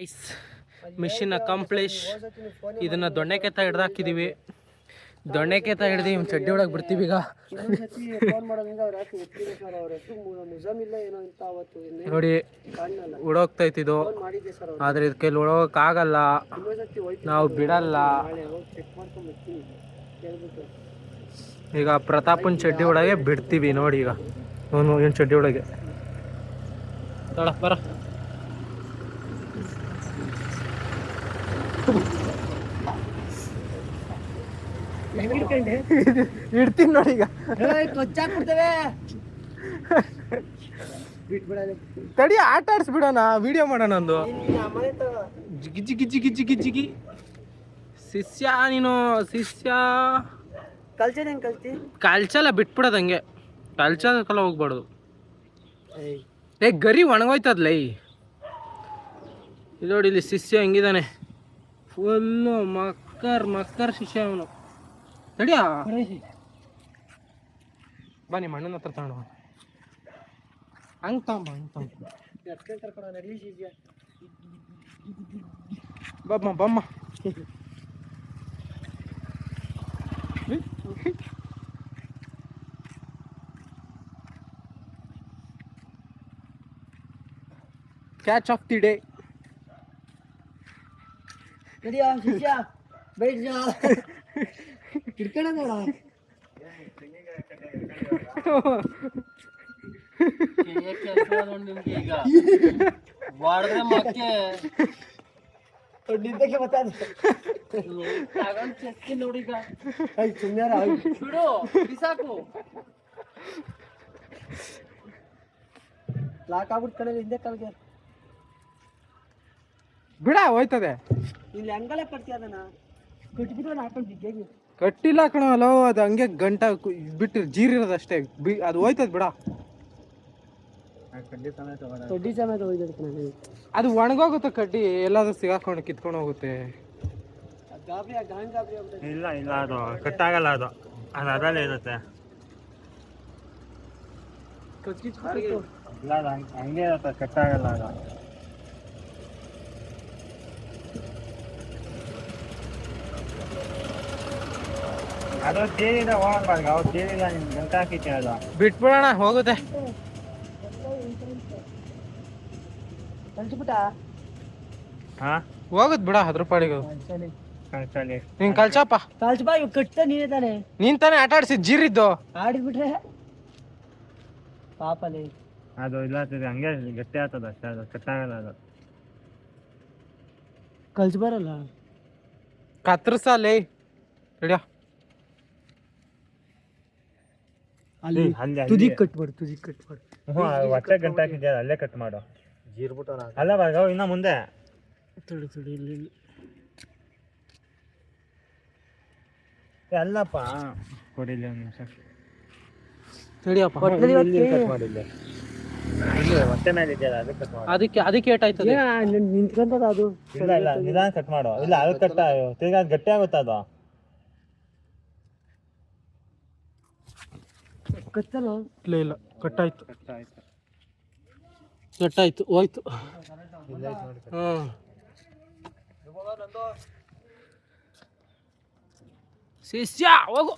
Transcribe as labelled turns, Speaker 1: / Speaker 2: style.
Speaker 1: Ice machine accomplish. ಇದನ್ನ ದೊಣ್ಣೆಕೆತ್ತ ಹಿಡ್ದಾಕಿದೀವಿ. ದೊಣ್ಣೆಕೆತ್ತ ಹಿಡ್ದು ಚಡ್ಡಿ ಒಳಗೆ ಬಿಡ್ತೀವಿ ಈಗ. ನೋಡಿ ಉಡೋಗ್ತೈತಿ ಇದು, ಆದ್ರೆ ಇದ್ ಕೈಲಿ ಉಡೋಕ್ಕಾಗಲ್ಲ, ನಾವು ಬಿಡಲ್ಲ. ಈಗ ಪ್ರತಾಪನ್ ಚಡ್ಡಿ ಒಳಗೆ ಬಿಡ್ತೀವಿ ನೋಡಿ. ಈಗ ಅವನು ಏನು ಚಡ್ಡಿ ಒಳಗೆ ಬರ ಇಡ್ತೀನಿ ನೋಡಿ. ಈಗ ತಡಿ ಆಟ ಆಡ್ಸ್ಬಿಡೋಣ, ವಿಡಿಯೋ ಮಾಡೋಣ. ಒಂದು ಜಿಗಿ ಜಿಗಿ ಜಿಗಿ ಜಿಗಿ ಜಿಗಿ. ಶಿಷ್ಯ ನೀನು ಶಿಷ್ಯ ಕಲ್ಚಲ್ಲ, ಬಿಟ್ಬಿಡೋದು ಹಂಗೆ. ಕಲ್ಚಲ್ಲ ಹೋಗ್ಬಾರ್ದು. ಏ ಗರಿ ಒಣಗೋಯ್ತದ್ಲೈ. ಇದು ನೋಡಿ ಇಲ್ಲಿ ಶಿಷ್ಯ ಹೆಂಗಿದಾನೆ, ಫುಲ್ಲು ಮಕ್ಕರ್ ಶಿಷ್ಯ ಅವನು. ತಡಿಯಾ ಬಾ, ನಿಮ್ಮ ಅಣ್ಣನ ಹತ್ರ ತಗೊಂಡು ಹಂಗೆ ತಗೊಂಬ. ಬಮ್ಮ ಬಮ್ಮ. Catch of the day. ಬಿಡ ಹೋಯ್ತದೆ. ಇಲ್ಲಿ ಹಂಗಲೇ ಕಟ್ತಿಯದನ ಕಟ್ಬಿಟ್ಟು ಹಾಕೊಂಡು ಜಿಗ್ಗಿ ಕಟ್ಟಿಲ್ಲ ಕಣೋ. ಅದು ಹಂಗೆ ಗಂಟ ಬಿಟ್ಟು ಜೀರಿರೋದು ಅಷ್ಟೇ, ಅದು ಹೋಯ್ತದ ಬಿಡ. ಕಡ್ಡಿ ಸಮೇತ ಹೋಯ್ತದೆ. ಅದು ಒಣಗೋಗುತ್ತೆ ಕಡ್ಡಿ, ಎಲ್ಲಾದ್ರೂ ಸಿಗಾಕೊಂಡು ಕಿತ್ಕೊಂಡು ಹೋಗುತ್ತೆ.
Speaker 2: ಇಲ್ಲ ಇಲ್ಲ, ಅದು ಕಟ್ಟಾಗಲ್ಲ. ಅದು ಅದಲ್ಲೇ ಇರುತ್ತೆ. ಇಲ್ಲ ಅದು ಹಂಗೆ ಇರುತ್ತೆ, ಕಟ್ಟಾಗಲ್ಲ. ಅದು ಅದು ಜೇನಿದ ಹೋಗಬಾರ್ದು. ಅವ್ರು ಜೇನಿದ ನಿಮ್ಗೆ ಗಂಟ ಹಾಕಿತ್ತೆ, ಅದು
Speaker 1: ಬಿಟ್ಬಿಡೋಣ, ಹೋಗುತ್ತೆ.
Speaker 2: ಹಾ
Speaker 1: ಹೋಗುದ್ ಬಿಡ, ಅದ್ರ ಪಾಡಿಗೆ ನೀನ್ ಕಲ್ಸಪ್ಪ.
Speaker 3: ಇವ್ ಕಟ್ಟ ನೀನೇ ತಾನೆ,
Speaker 1: ನೀನ್ ತಾನೇ ಆಟ ಆಡ್ಸಿದ್ ಜೀರಿದ್ದು.
Speaker 3: ಆಡಿಬಿಟ್ರೆ ಪಾಪಲಿ
Speaker 2: ಅದು ಇಲ್ಲ, ಹಂಗೆ ಗಟ್ಟಿ ಆಗ್ತದ ಅಷ್ಟೇ, ಅದು ಕಟ್ಟಾಗಲ್ಲ. ಅದು
Speaker 3: ಕಲ್ಸ್ ಬರಲ್ಲ,
Speaker 1: ಕತ್ರಸಲೇ ರೆಡಿಯಾ.
Speaker 3: ಅಲ್ಲಿ ತುದಿ ಕಟ್ಬಾರ್ದು, ತುದಿ ಕಟ್ಬಾರ್ದು.
Speaker 2: ಹೊಟ್ಟೆ ಗಂಟೆ ಹಾಕಿದ್ಯಾ, ಅಲ್ಲೇ ಕಟ್ ಮಾಡು. ಅಲ್ಲ ಬಾಗ ಇನ್ನ ಮುಂದೆ
Speaker 3: ತುಡಿ ಇಲ್ಲಿ
Speaker 2: ಅಲ್ಲಪ್ಪ ಕೊಡಿಲ್ಲ ಒಂದು ನಿಮಿಷ.
Speaker 1: ತಡಿಯಪ್ಪ,
Speaker 2: ಹೊಟ್ಟೆ ಮೇಲೆ ಇದೆಯಲ್ಲ, ಅದಕ್ಕೆ ಕಟ್ ಮಾಡು.
Speaker 1: ಅದಕ್ಕೆ ಏಟಾಯ್ತದೆ,
Speaker 3: ನಿಂತ್ಕೊಂತದ ಅದು.
Speaker 2: ಇಲ್ಲ ಇಲ್ಲ, ನಿಧಾನ ಕಟ್ ಮಾಡು. ಇಲ್ಲ ಅದು ಕಟ್ಟ ತಿರ್ಗಾ ಗಟ್ಟಿ ಆಗುತ್ತೆ. ಅದು
Speaker 3: ಕಟ್ಟಲ್ಲ.
Speaker 1: ಇಲ್ಲ ಇಲ್ಲ, ಕಟ್ಟಾಯ್ತು ಕಟ್ಟಾಯ್ತು, ಹೋಯ್ತು. ಶಿಷ್ಯ ಹೋಗು.